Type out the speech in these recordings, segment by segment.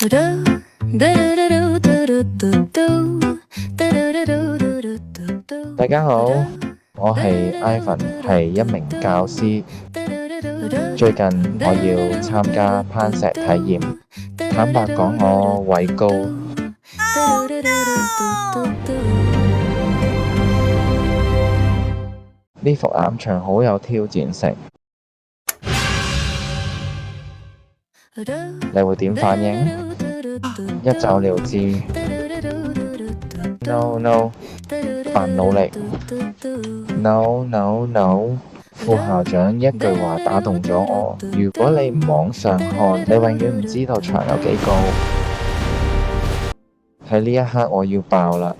大家好，我係 Ivan，係一名教師。最近我要參加攀石體驗，坦白講我畏高。呢幅岩牆好有挑戰性，你會點反應？一走了之。No，扮努力。No，副校長一句話打動咗我。如果你唔往上看，你永遠唔知道牆有幾高。喺呢一刻我要爆啦！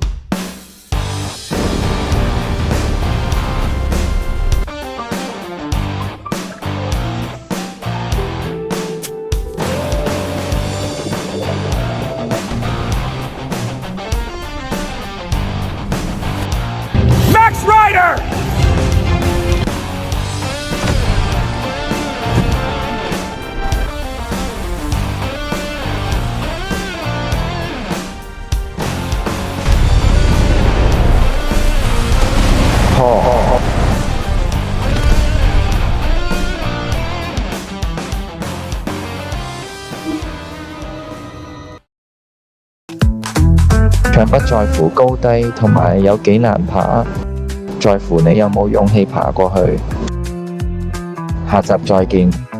牆不在乎高低同埋有幾難爬，在乎你有冇勇氣爬過去。下集再見。